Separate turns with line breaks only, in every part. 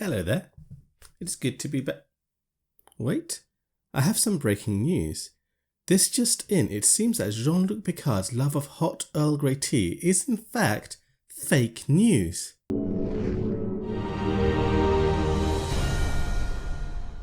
Hello there. It's good to be back. Wait, I have some breaking news. This just in, it seems that Jean-Luc Picard's love of hot Earl Grey tea is in fact fake news.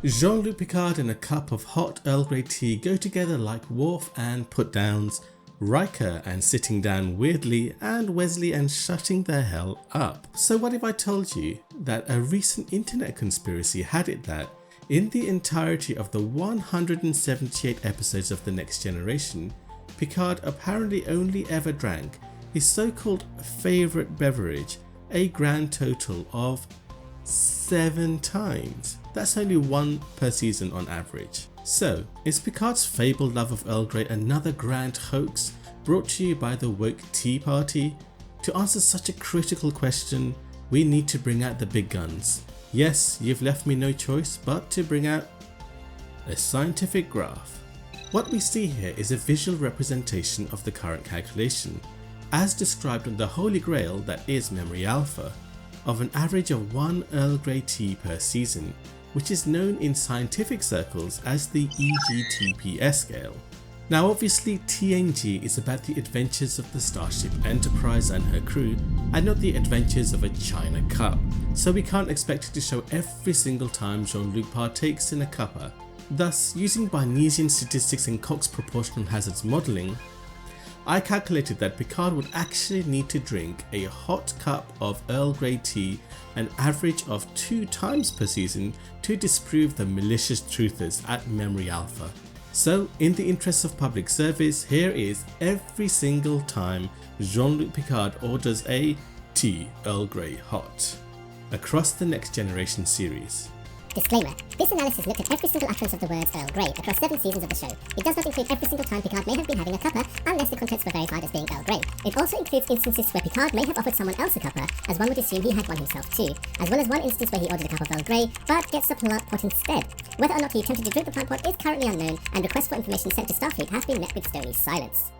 Jean-Luc Picard and a cup of hot Earl Grey tea go together like Worf and put-downs, Riker and sitting down weirdly, and Wesley and shutting the hell up. So what if I told you that a recent internet conspiracy had it that in the entirety of the 178 episodes of The Next Generation, Picard apparently only ever drank his so-called favourite beverage a grand total of 7 times. That's only 1 per season on average. So, is Picard's fabled love of Earl Grey another grand hoax brought to you by the woke Tea Party? To answer such a critical question, we need to bring out the big guns. Yes, you've left me no choice but to bring out a scientific graph. What we see here is a visual representation of the current calculation, as described on the Holy Grail that is Memory Alpha, of an average of 1 Earl Grey tea per season, which is known in scientific circles as the EGTPS scale. Now obviously TNG is about the adventures of the Starship Enterprise and her crew, and not the adventures of a China cup, so we can't expect it to show every single time Jean-Luc partakes in a cuppa. Thus, using Bayesian statistics and Cox proportional hazards modelling, I calculated that Picard would actually need to drink a hot cup of Earl Grey tea an average of 2 times per season to disprove the malicious truthers at Memory Alpha. So, in the interest of public service, here is every single time Jean-Luc Picard orders a tea Earl Grey hot across the Next Generation series.
Disclaimer. This analysis looked at every single utterance of the words Earl Grey across 7 seasons of the show. It does not include every single time Picard may have been having a cuppa unless the contents were verified as being Earl Grey. It also includes instances where Picard may have offered someone else a cuppa, as one would assume he had one himself too, as well as one instance where he ordered a cup of Earl Grey but gets the plant pot instead. Whether or not he attempted to drink the plant pot is currently unknown, and requests for information sent to Starfleet have been met with stony silence.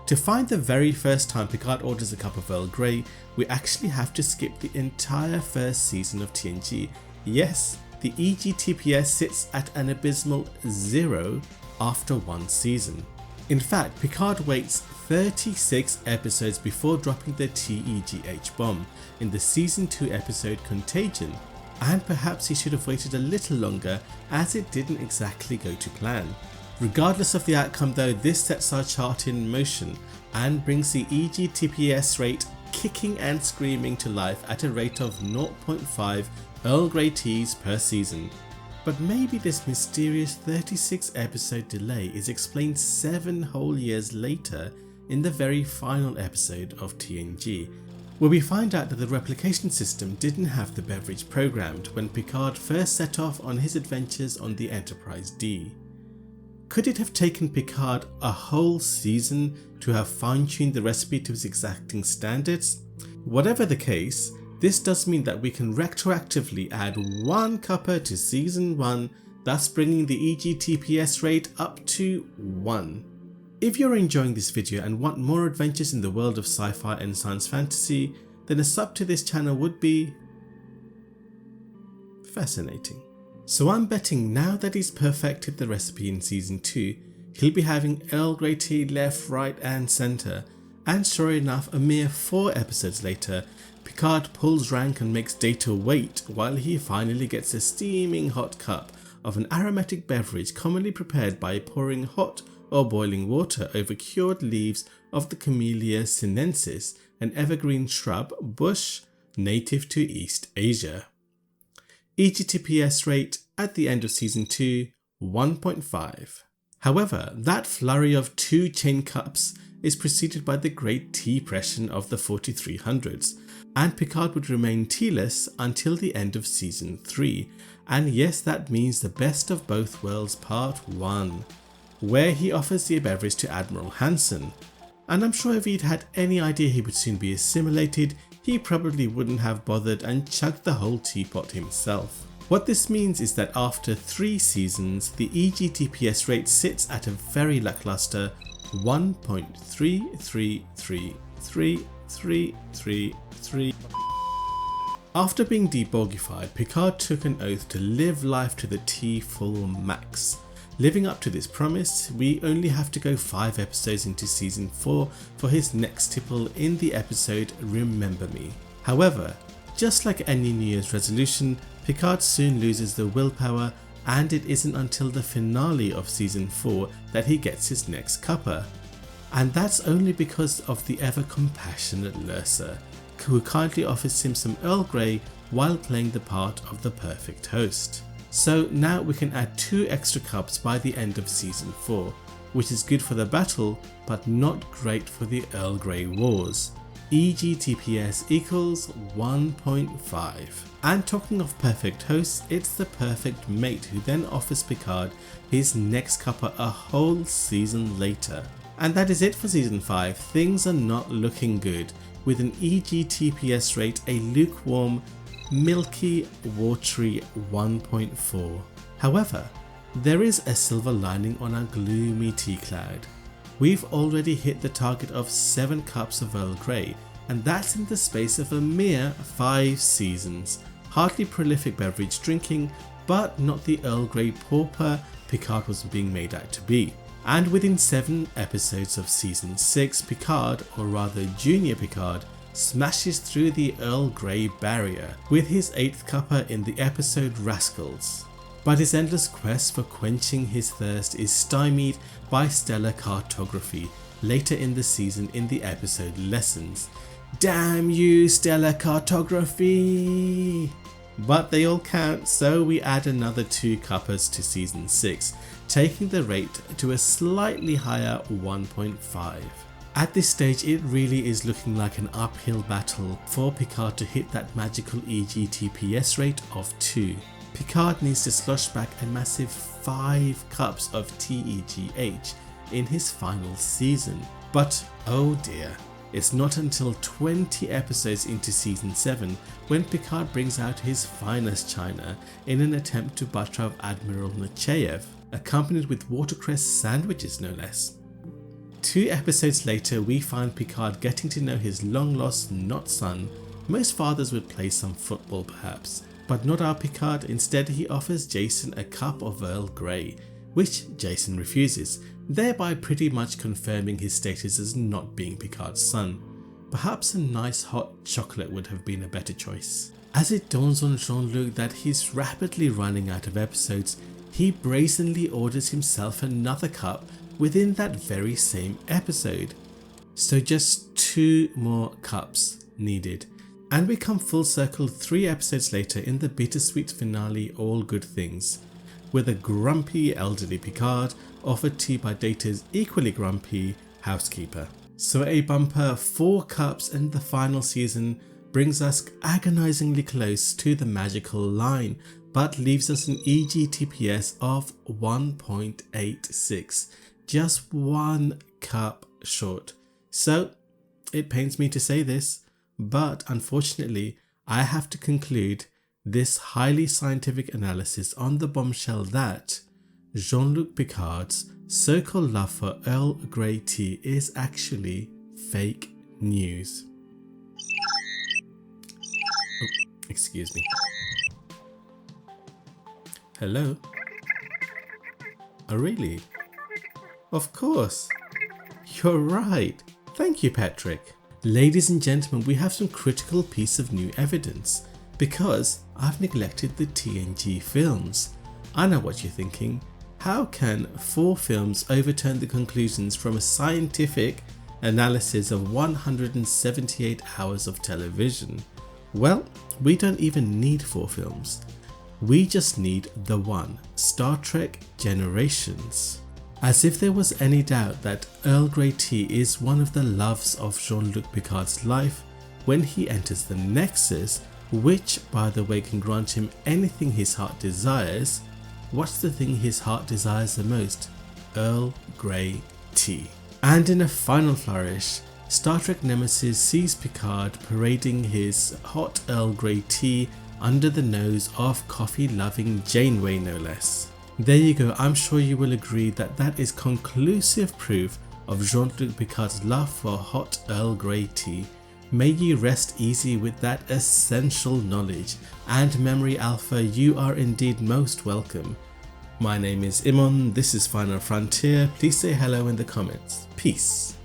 To find the very first time Picard orders a cup of Earl Grey, we actually have to skip the entire first season of TNG. Yes, the EGTPS sits at an abysmal 0 after 1 season. In fact, Picard waits 36 episodes before dropping the TEGH bomb in the season 2 episode Contagion, and perhaps he should have waited a little longer as it didn't exactly go to plan. Regardless of the outcome though, this sets our chart in motion and brings the EGTPS rate kicking and screaming to life at a rate of 0.5 Earl Grey teas per season. But maybe this mysterious 36 episode delay is explained 7 whole years later in the very final episode of TNG, where we find out that the replication system didn't have the beverage programmed when Picard first set off on his adventures on the Enterprise D. Could it have taken Picard a whole season to have fine-tuned the recipe to his exacting standards? Whatever the case, this does mean that we can retroactively add 1 cuppa to season 1, thus bringing the EGTPS rate up to 1. If you're enjoying this video and want more adventures in the world of sci-fi and science fantasy, then a sub to this channel would be fascinating. So I'm betting now that he's perfected the recipe in season 2, he'll be having Earl Grey tea left, right and centre, and sure enough, a mere 4 episodes later, Picard pulls rank and makes Data wait while he finally gets a steaming hot cup of an aromatic beverage commonly prepared by pouring hot or boiling water over cured leaves of the Camellia sinensis, an evergreen shrub bush native to East Asia. EGTPS rate at the end of season 2, 1.5. However, that flurry of 2 chain cups is preceded by the Great Depression of the 4300s, and Picard would remain tealess until the end of season 3, and yes, that means the Best of Both Worlds Part 1, where he offers the beverage to Admiral Hansen, and I'm sure if he'd had any idea he would soon be assimilated, he probably wouldn't have bothered and chugged the whole teapot himself. What this means is that after 3 seasons, the EGTPS rate sits at a very lackluster 1.3333333. After being deborgified, Picard took an oath to live life to the T full max. Living up to this promise, we only have to go 5 episodes into season 4 for his next tipple in the episode Remember Me. However, just like any New Year's resolution, Picard soon loses the willpower, and it isn't until the finale of season 4 that he gets his next cuppa. And that's only because of the ever compassionate Lursa, who kindly offers him some Earl Grey while playing the part of the perfect host. So now we can add 2 extra cups by the end of season 4, which is good for the battle but not great for the Earl Grey wars. EGTPS equals 1.5. And talking of perfect hosts, it's the perfect mate who then offers Picard his next cuppa a whole season later. And that is it for season 5. Things are not looking good, with an EGTPS rate a lukewarm, milky, watery 1.4. However, there is a silver lining on our gloomy tea cloud. We've already hit the target of 7 cups of Earl Grey, and that's in the space of a mere 5 seasons. Hardly prolific beverage drinking, but not the Earl Grey pauper Picard was being made out to be. And within 7 episodes of season 6, Picard, or rather Junior Picard, smashes through the Earl Grey barrier with his 8th cuppa in the episode Rascals. But his endless quest for quenching his thirst is stymied by stellar cartography later in the season in the episode Lessons. Damn you, stellar cartography! But they all count, so we add another 2 cuppas to season 6, taking the rate to a slightly higher 1.5. At this stage, it really is looking like an uphill battle for Picard to hit that magical EGTPS rate of 2. Picard needs to slosh back a massive 5 cups of TEGH in his final season. But oh dear, it's not until 20 episodes into season 7 when Picard brings out his finest china in an attempt to butter up Admiral Nechayev, accompanied with watercress sandwiches no less. 2 episodes later, we find Picard getting to know his long lost not son. Most fathers would play some football perhaps, but not our Picard. Instead, he offers Jason a cup of Earl Grey, which Jason refuses, thereby pretty much confirming his status as not being Picard's son. Perhaps a nice hot chocolate would have been a better choice. As it dawns on Jean-Luc that he's rapidly running out of episodes, he brazenly orders himself another cup within that very same episode. So just 2 more cups needed. And we come full circle 3 episodes later in the bittersweet finale All Good Things, with a grumpy elderly Picard offered tea by Data's equally grumpy housekeeper. So a bumper 4 cups in the final season brings us agonizingly close to the magical line, but leaves us an EGTPS of 1.86, just 1 cup short. So it pains me to say this, but unfortunately I have to conclude this highly scientific analysis on the bombshell that Jean-Luc Picard's so-called love for Earl Grey tea is actually fake news. Oh, excuse me. Hello? Oh really? Of course. You're right. Thank you, Patrick. Ladies and gentlemen, we have some critical piece of new evidence, because I've neglected the TNG films. I know what you're thinking. How can 4 films overturn the conclusions from a scientific analysis of 178 hours of television? Well, we don't even need 4 films. We just need the one, Star Trek Generations. As if there was any doubt that Earl Grey tea is one of the loves of Jean-Luc Picard's life, when he enters the Nexus, which by the way can grant him anything his heart desires, what's the thing his heart desires the most? Earl Grey tea. And in a final flourish, Star Trek Nemesis sees Picard parading his hot Earl Grey tea under the nose of coffee-loving Janeway no less. There you go. I'm sure you will agree that that is conclusive proof of Jean-Luc Picard's love for hot Earl Grey tea, May you rest easy with that essential knowledge, and Memory Alpha, you are indeed most welcome. My name is Imon, this is Final Frontier, please say hello in the comments. Peace.